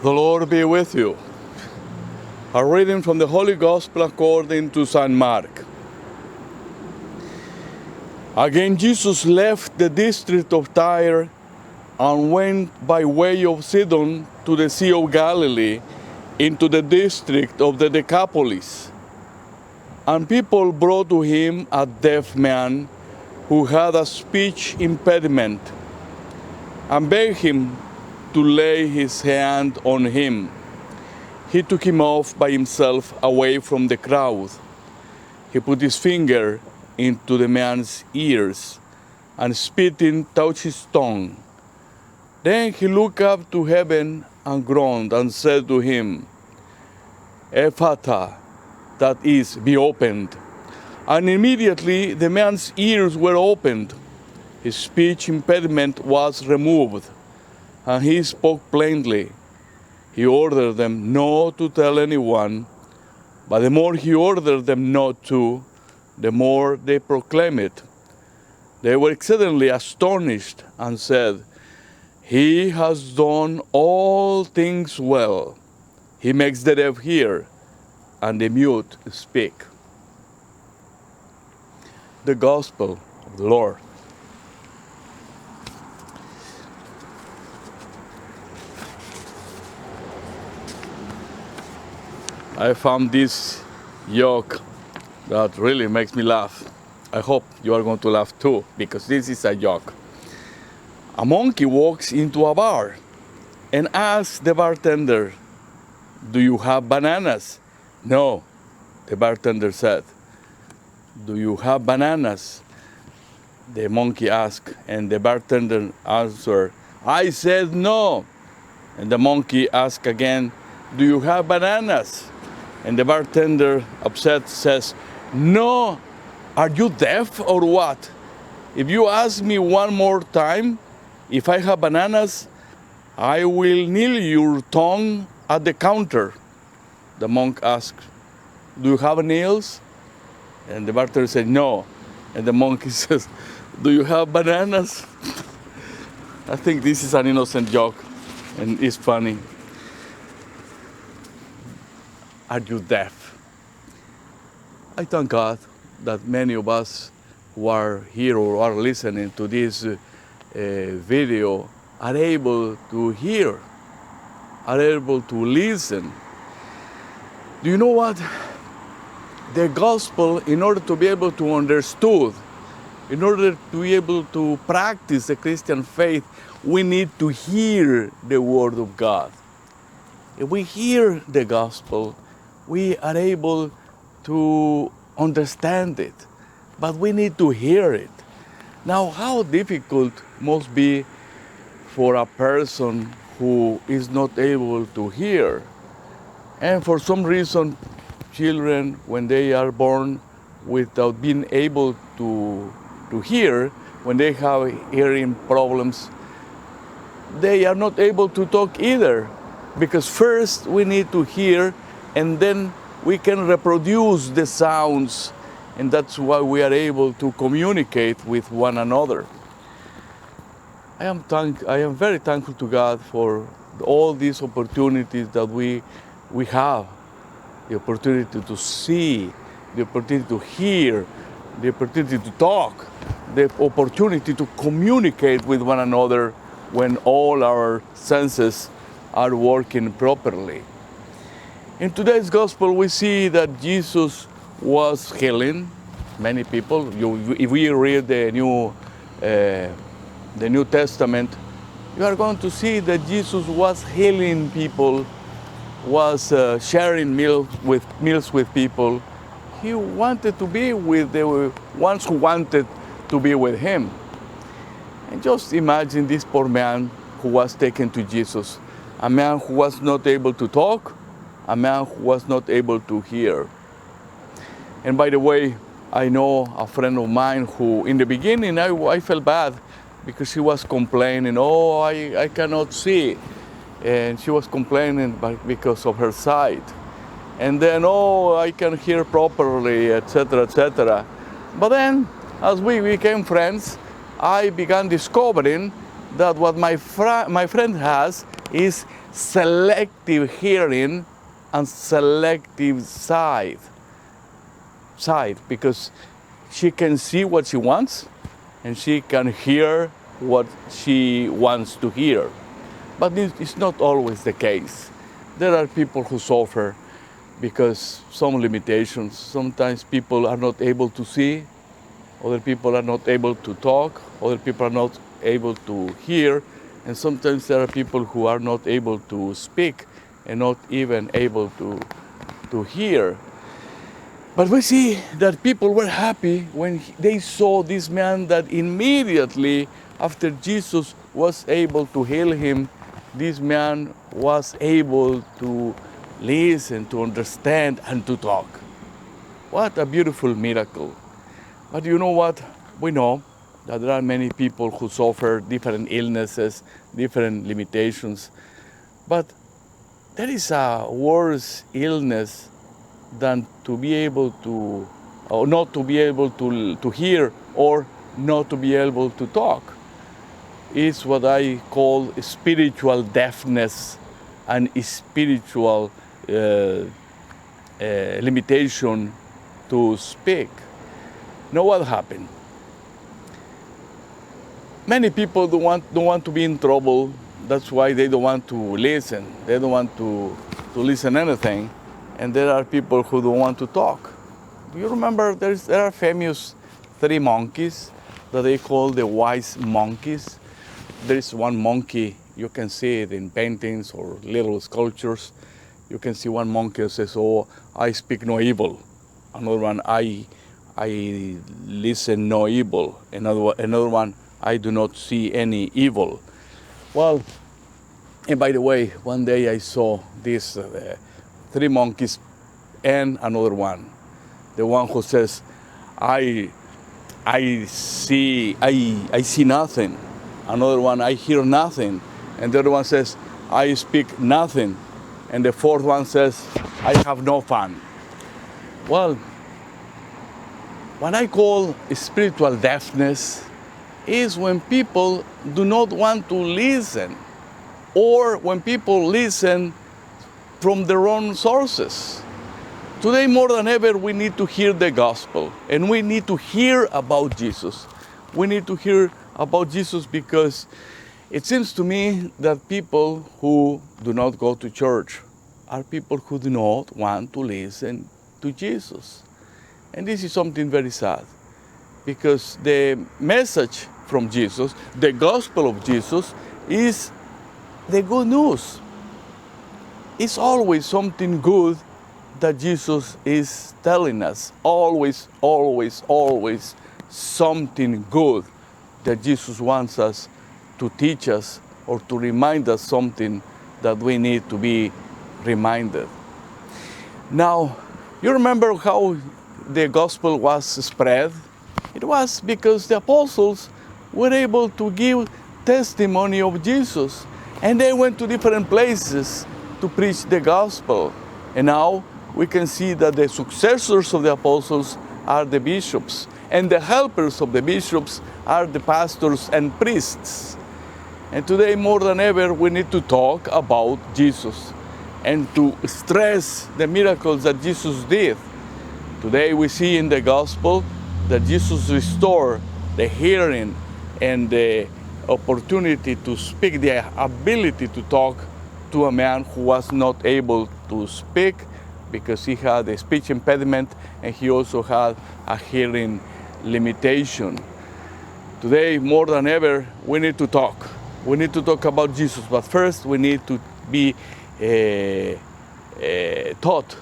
The Lord be with you. A reading from the Holy Gospel according to St. Mark. Again, Jesus left the district of Tyre and went by way of Sidon to the Sea of Galilee into the district of the Decapolis. And people brought to him a deaf man who had a speech impediment and begged him to lay his hand on him. He took him off by himself away from the crowd. He put his finger into the man's ears and spitting touched his tongue. Then he looked up to heaven and groaned and said to him, Ephata, that is, be opened. And immediately the man's ears were opened. His speech impediment was removed, and he spoke plainly. He ordered them not to tell anyone, but the more he ordered them not to, the more they proclaimed it. They were exceedingly astonished and said, He has done all things well. He makes the deaf hear and the mute speak. The Gospel of the Lord. I found this joke that really makes me laugh. I hope you are going to laugh too, because this is a joke. A monkey walks into a bar and asks the bartender, Do you have bananas? No, the bartender said. Do you have bananas? The monkey asked, and the bartender answered, I said no. And the monkey asked again, Do you have bananas? And the bartender, upset, says, No, are you deaf or what? If you ask me one more time if I have bananas, I will nail your tongue at the counter. The monk asked, Do you have nails? And the bartender said, No. And the monkey says, Do you have bananas? I think this is an innocent joke, and it's funny. Are you deaf? I thank God that many of us who are here or are listening to this video are able to hear, are able to listen. Do you know what? The gospel, in order to be able to understood, in order to be able to practice the Christian faith, we need to hear the word of God. If we hear the gospel, we are able to understand it, but we need to hear it. Now, how difficult must be for a person who is not able to hear? And for some reason, children, when they are born without being able to hear, when they have hearing problems, they are not able to talk either, because first we need to hear, and then we can reproduce the sounds, and that's why we are able to communicate with one another. I am very thankful to God for all these opportunities that we have. The opportunity to see, the opportunity to hear, the opportunity to talk, the opportunity to communicate with one another when all our senses are working properly. In today's gospel, we see that Jesus was healing many people. If we read the New Testament, you are going to see that Jesus was healing people, was sharing meals with people. He wanted to be with the ones who wanted to be with him. And just imagine this poor man who was taken to Jesus, a man who was not able to talk, a man who was not able to hear. And by the way, I know a friend of mine who, in the beginning, I felt bad because she was complaining, oh, I cannot see. And she was complaining because of her sight. And then, oh, I can hear properly, etc., etc. But then, as we became friends, I began discovering that what my friend has is selective hearing and selective sight, because she can see what she wants and she can hear what she wants to hear. But it's not always the case. There are people who suffer because some limitations. Sometimes people are not able to see, other people are not able to talk, other people are not able to hear, and sometimes there are people who are not able to speak and not even able to hear. But we see that people were happy when they saw this man, that immediately after Jesus was able to heal him, this man was able to listen, to understand, and to talk. What a beautiful miracle. But you know what? We know that there are many people who suffer different illnesses, different limitations. But there is a worse illness than to be able to, or not to be able to hear, or not to be able to talk. It's what I call spiritual deafness and spiritual limitation to speak. Now what happened? Many people don't want to be in trouble. That's why they don't want to listen. They don't want to listen anything. And there are people who don't want to talk. Do you remember there are famous 3 monkeys that they call the wise monkeys? There is one monkey, you can see it in paintings or little sculptures. You can see one monkey that says, "Oh, I speak no evil." Another one, I listen no evil. Another one, I do not see any evil. Well, and by the way, one day I saw these 3 monkeys and another one. The one who says, I see nothing. Another one, I hear nothing. And the other one says, I speak nothing. And the fourth one says, I have no fun. Well, what I call spiritual deafness is when people do not want to listen, or when people listen from their own sources. Today, more than ever, we need to hear the gospel, and we need to hear about Jesus. We need to hear about Jesus because it seems to me that people who do not go to church are people who do not want to listen to Jesus. And this is something very sad, because the message from Jesus, the gospel of Jesus, is the good news. It's always something good that Jesus is telling us. Always, always, always something good that Jesus wants us to teach us or to remind us something that we need to be reminded. Now, you remember how the gospel was spread? It was because the apostles were able to give testimony of Jesus, and they went to different places to preach the gospel. And now we can see that the successors of the apostles are the bishops, and the helpers of the bishops are the pastors and priests. And today, more than ever, we need to talk about Jesus and to stress the miracles that Jesus did. Today we see in the gospel that Jesus restored the hearing and the opportunity to speak, the ability to talk to a man who was not able to speak because he had a speech impediment and he also had a hearing limitation. Today, more than ever, we need to talk. We need to talk about Jesus, but first we need to be taught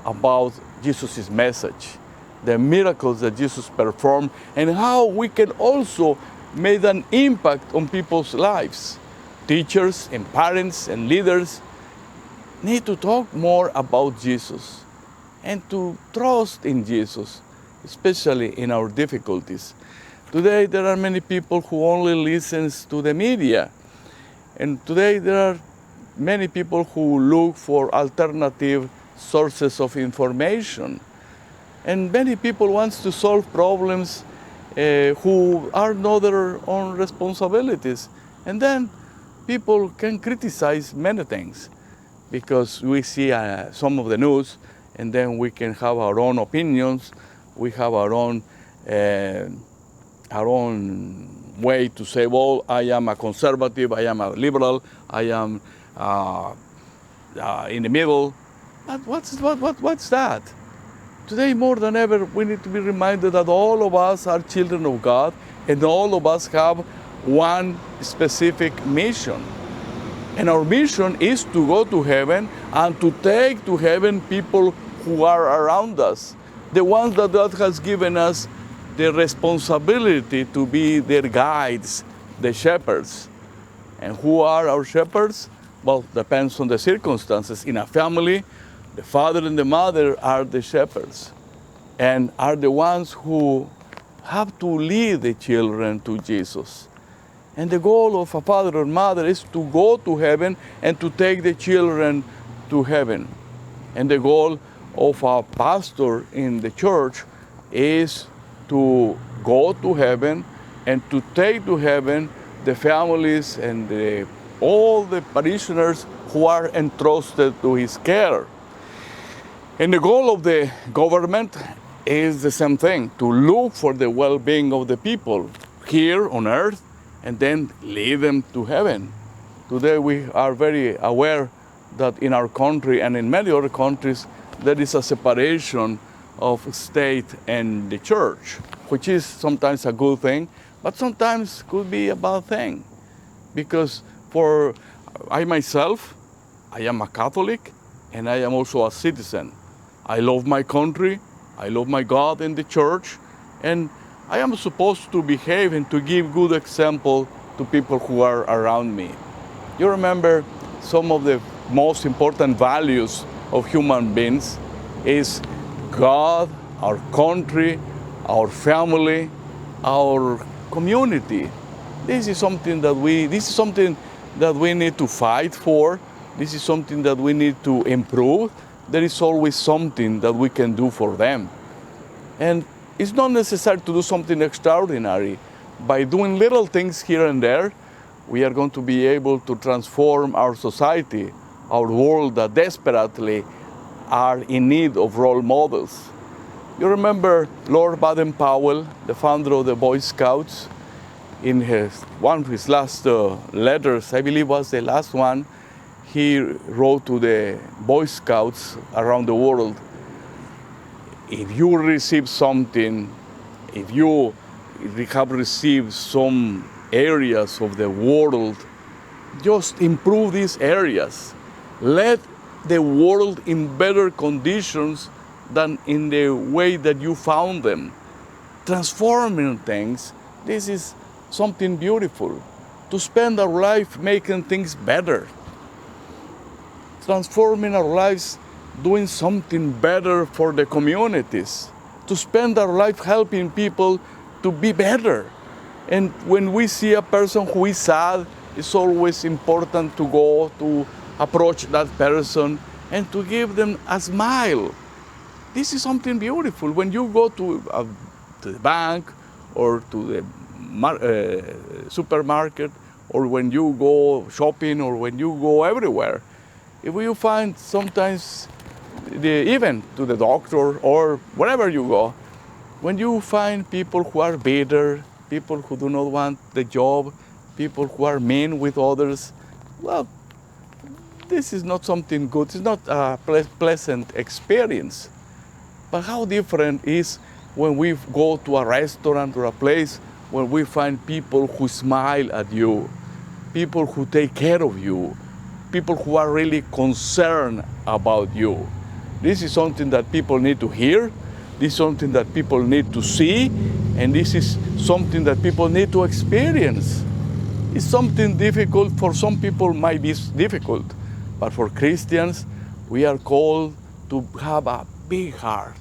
about Jesus' message, the miracles that Jesus performed, and how we can also make an impact on people's lives. Teachers and parents and leaders need to talk more about Jesus and to trust in Jesus, especially in our difficulties. Today there are many people who only listen to the media, and today there are many people who look for alternative sources of information. And many people want to solve problems who are not their own responsibilities. And then people can criticize many things because we see some of the news, and then we can have our own opinions. We have our own way to say, well, I am a conservative, I am a liberal, I am in the middle. But what's that? Today, more than ever, we need to be reminded that all of us are children of God, and all of us have one specific mission. And our mission is to go to heaven and to take to heaven people who are around us, the ones that God has given us the responsibility to be their guides, the shepherds. And who are our shepherds? Well, depends on the circumstances. In a family, the father and the mother are the shepherds and are the ones who have to lead the children to Jesus. And the goal of a father or mother is to go to heaven and to take the children to heaven. And the goal of a pastor in the church is to go to heaven and to take to heaven the families and all the parishioners who are entrusted to his care. And the goal of the government is the same thing, to look for the well-being of the people here on earth and then lead them to heaven. Today we are very aware that in our country and in many other countries there is a separation of state and the church, which is sometimes a good thing, but sometimes could be a bad thing. Because for I myself, I am a Catholic and I am also a citizen. I love my country, I love my God and the church, and I am supposed to behave and to give good example to people who are around me. You remember some of the most important values of human beings is God, our country, our family, our community. This is something that we need to fight for. This is something that we need to improve. There is always something that we can do for them. And it's not necessary to do something extraordinary. By doing little things here and there, we are going to be able to transform our society, our world that desperately are in need of role models. You remember Lord Baden-Powell, the founder of the Boy Scouts, in one of his last letters, I believe was the last one, he wrote to the Boy Scouts around the world, if you receive something, if you have received some areas of the world, just improve these areas. Let the world in better conditions than in the way that you found them. Transforming things, this is something beautiful. To spend our life making things better. Transforming our lives doing something better for the communities, to spend our life helping people to be better. And when we see a person who is sad, it's always important to go to approach that person and to give them a smile. This is something beautiful. When you go to the bank or to the supermarket, or when you go shopping, or when you go everywhere, if you find sometimes, even to the doctor or wherever you go, when you find people who are bitter, people who do not want the job, people who are mean with others, well, this is not something good. It's not a pleasant experience. But how different is when we go to a restaurant or a place where we find people who smile at you, people who take care of you, people who are really concerned about you. This is something that people need to hear. This is something that people need to see. And this is something that people need to experience. It's something difficult. For some people might be difficult. But for Christians, we are called to have a big heart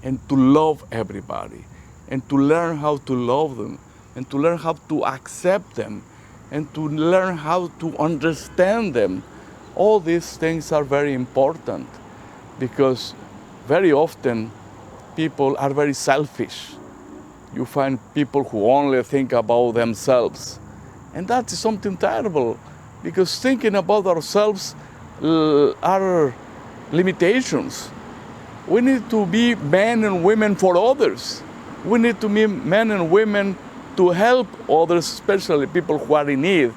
and to love everybody and to learn how to love them and to learn how to accept them and to learn how to understand them. All these things are very important because very often people are very selfish. You find people who only think about themselves. And that is something terrible, because thinking about ourselves are limitations. We need to be men and women for others. We need to be men and women to help others, especially people who are in need,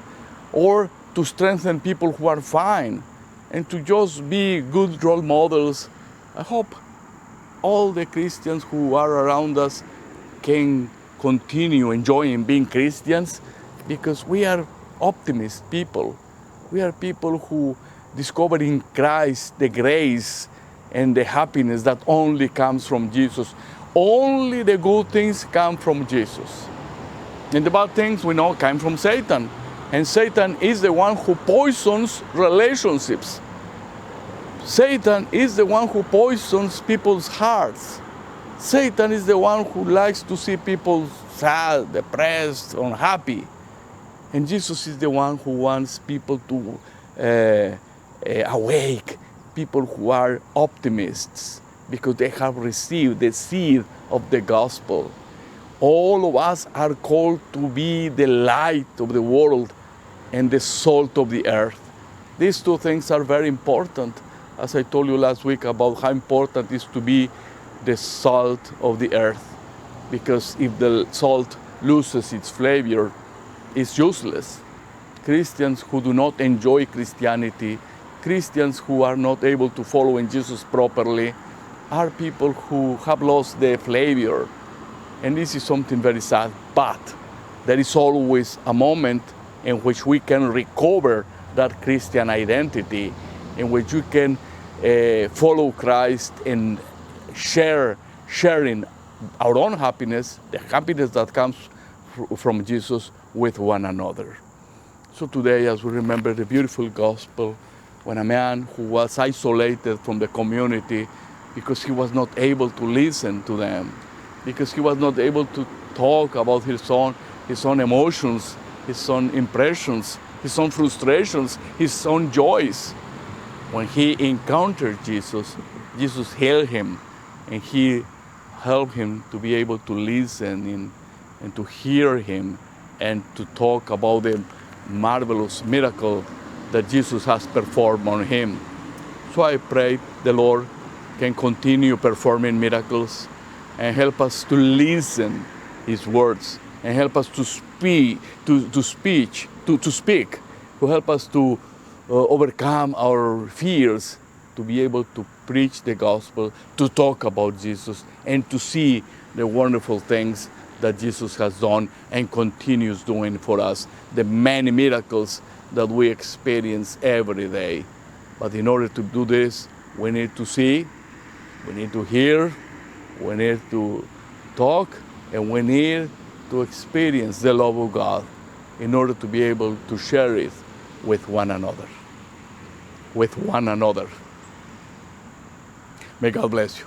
or to strengthen people who are fine, and to just be good role models. I hope all the Christians who are around us can continue enjoying being Christians, because we are optimist people. We are people who discover in Christ the grace and the happiness that only comes from Jesus. Only the good things come from Jesus. And the bad things, we know, come from Satan. And Satan is the one who poisons relationships. Satan is the one who poisons people's hearts. Satan is the one who likes to see people sad, depressed, unhappy. And Jesus is the one who wants people to awake, people who are optimists, because they have received the seed of the gospel. All of us are called to be the light of the world and the salt of the earth. These two things are very important, as I told you last week about how important it is to be the salt of the earth, because if the salt loses its flavor, it's useless. Christians who do not enjoy Christianity, Christians who are not able to follow in Jesus properly, are people who have lost their flavor. And this is something very sad, but there is always a moment in which we can recover that Christian identity, in which we can follow Christ and sharing our own happiness, the happiness that comes from Jesus, with one another. So today, as we remember the beautiful gospel, when a man who was isolated from the community because he was not able to listen to them, because he was not able to talk about his own emotions, his own impressions, his own frustrations, his own joys. When he encountered Jesus, Jesus healed him, and he helped him to be able to listen and to hear him and to talk about the marvelous miracle that Jesus has performed on him. So I pray the Lord can continue performing miracles and help us to listen His words, and help us to speak, to speak, to help us to overcome our fears, to be able to preach the gospel, to talk about Jesus, and to see the wonderful things that Jesus has done and continues doing for us, the many miracles that we experience every day. But in order to do this, we need to see, we need to hear, we need to talk, and we need to experience the love of God in order to be able to share it with one another. With one another. May God bless you.